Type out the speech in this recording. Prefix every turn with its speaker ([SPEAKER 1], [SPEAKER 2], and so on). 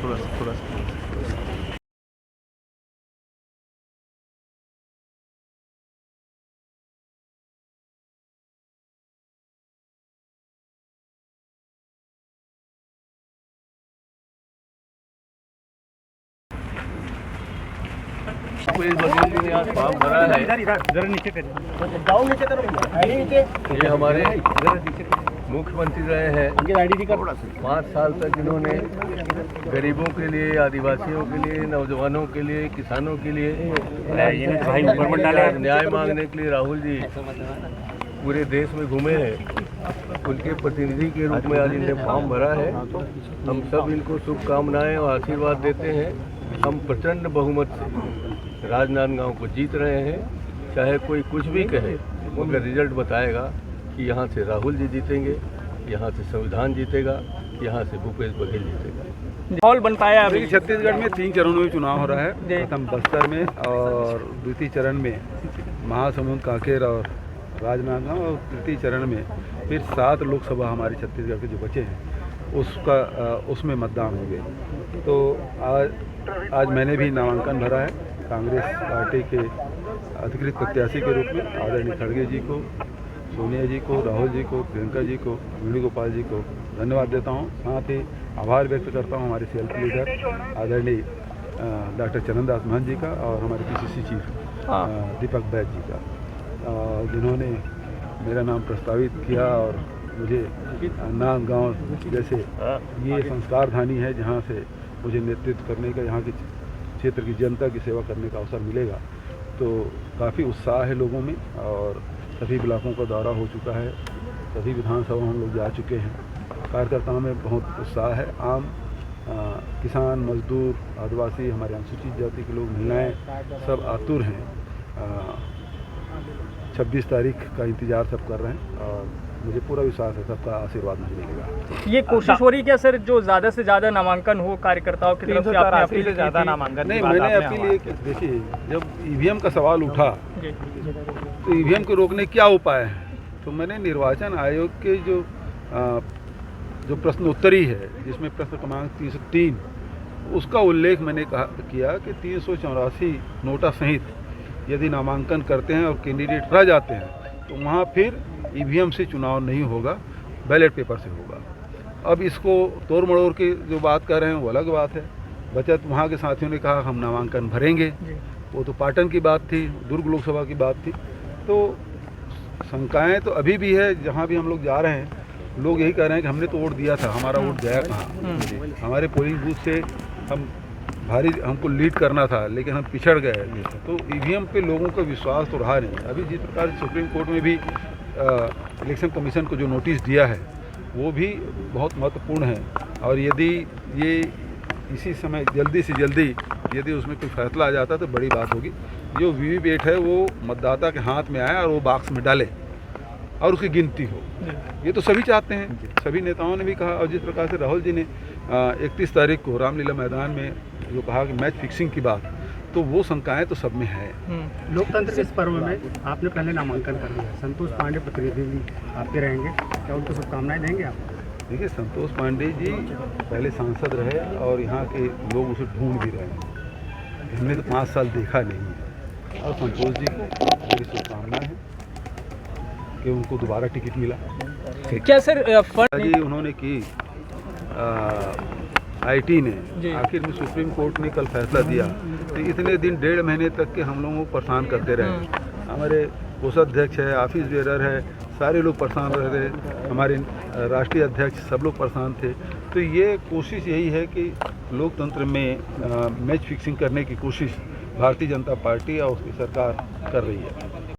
[SPEAKER 1] थोड़ा इस बघेल ने आज फॉर्म भरा है। ये हमारे मुख्यमंत्री रहे हैं 5 साल तक। इन्होंने गरीबों के लिए, आदिवासियों के लिए, नौजवानों के लिए, किसानों के लिए न्याय मांगने के लिए राहुल जी पूरे देश में घूमे हैं। उनके प्रतिनिधि के रूप में आज इन्हें फॉर्म भरा है। हम सब इनको शुभकामनाएं और आशीर्वाद देते हैं। हम प्रचंड बहुमत से राजनांदगांव को जीत रहे हैं। चाहे कोई कुछ भी कहे, मगर रिजल्ट बताएगा कि यहाँ से राहुल जी जीतेंगे, यहाँ से संविधान जीतेगा, यहाँ से भूपेश बघेल जीतेगा।
[SPEAKER 2] माहौल बन पाया अभी
[SPEAKER 3] छत्तीसगढ़ में 3 चरणों में चुनाव हो रहा है। प्रथम बस्तर में और द्वितीय चरण में महासमुंद, कांकेर और राजनांदगांव, और तृतीय चरण में फिर 7 लोकसभा हमारे छत्तीसगढ़ के जो बचे हैं उसमें मतदान हो गए। तो आज मैंने भी नामांकन भरा है कांग्रेस पार्टी के अधिकृत प्रत्याशी के रूप में। आदरणीय खड़गे जी को, सोनिया जी को, राहुल जी को, प्रियंका जी को, वेणुगोपाल जी को धन्यवाद देता हूं। साथ ही आभार व्यक्त करता हूं हमारे सेल्फ लीडर आदरणीय डॉक्टर चरणदास महंत जी का और हमारे पीसीसी चीफ दीपक बैद जी का, जिन्होंने मेरा नाम प्रस्तावित किया और मुझे नांदगांव जैसे ये संस्कारधानी है जहाँ से मुझे नेतृत्व करने का, यहाँ के क्षेत्र की जनता की सेवा करने का अवसर मिलेगा। तो काफ़ी उत्साह है लोगों में और सभी ब्लॉकों का दौरा हो चुका है, सभी विधानसभा हम लोग जा चुके हैं। कार्यकर्ताओं में बहुत उत्साह है। आम किसान, मजदूर, आदिवासी, हमारे अनुसूचित जाति के लोग, महिलाएं सब आतुर हैं। 26 तारीख का इंतज़ार सब कर रहे हैं और मुझे पूरा विश्वास है सबका आशीर्वाद मुझे मिलेगा।
[SPEAKER 2] ये कोशिश हो रही है क्या सर, जो ज़्यादा से ज़्यादा नामांकन हो कार्यकर्ताओं की तरफ से? आपने अपील से ज़्यादा नामांकन
[SPEAKER 3] नहीं, मैंने अपील ये की, देखिए जब ईवीएम का सवाल उठा तो ईवीएम को रोकने क्या उपाय है, तो मैंने निर्वाचन आयोग के जो प्रश्नोत्तरी है जिसमें प्रश्न क्रमांक 303 उसका उल्लेख मैंने किया कि 384 नोटा सहित यदि नामांकन करते हैं और कैंडिडेट रह जाते हैं तो वहाँ फिर ईवीएम से चुनाव नहीं होगा, बैलेट पेपर से होगा। अब इसको तोड़ मड़ोड़ के जो बात कर रहे हैं वो अलग बात है। बचत वहाँ के साथियों ने कहा हम नामांकन भरेंगे, वो तो पाटन की बात थी, दुर्ग लोकसभा की बात थी। तो शंकाएँ तो अभी भी है, जहाँ भी हम लोग जा रहे हैं लोग यही कह रहे हैं कि हमने तो वोट दिया था, हमारा वोट गया कहाँ। हमारे पोलिंग बूथ से हमको लीड करना था लेकिन हम पिछड़ गए। तो ईवीएम पे लोगों का विश्वास तो रहा नहीं। अभी जिस प्रकार सुप्रीम कोर्ट में भी इलेक्शन कमीशन को जो नोटिस दिया है वो भी बहुत महत्वपूर्ण है और यदि ये इसी समय जल्दी से जल्दी यदि उसमें कोई फैसला आ जाता तो बड़ी बात होगी। जो वीवीपैट है वो मतदाता के हाथ में आए और वो बॉक्स में डाले और उसकी गिनती हो, ये तो सभी चाहते हैं। सभी नेताओं ने भी कहा और जिस प्रकार से राहुल जी ने 31 तारीख को रामलीला मैदान में जो कहा कि मैच फिक्सिंग की बात, तो वो शंकाएं तो सब में है।
[SPEAKER 4] लोकतंत्र के इस पर्व में आपने पहले नामांकन कर लिया, संतोष पांडे प्रतिनिधि आपके रहेंगे, क्या उनको शुभकामनाएं देंगे आप?
[SPEAKER 3] देखिए, संतोष पांडे जी पहले सांसद रहे और यहाँ के लोग उसे ढूंढ भी रहे हैं। हमने तो 5 साल देखा नहीं है और संतोष जी को मेरी शुभकामनाएं हैं कि उनको दोबारा टिकट मिला।
[SPEAKER 2] क्या सर
[SPEAKER 3] जी उन्होंने की आईटी ने, आखिर में सुप्रीम कोर्ट ने कल फैसला दिया। तो इतने दिन 1.5 महीने तक के हम लोगों को परेशान करते रहे। हमारे कोषाध्यक्ष है, ऑफिस बेरर है, सारे लोग परेशान रह रहे, हमारे राष्ट्रीय अध्यक्ष सब लोग परेशान थे। तो ये कोशिश यही है कि लोकतंत्र में मैच फिक्सिंग करने की कोशिश भारतीय जनता पार्टी और उसकी सरकार कर रही है।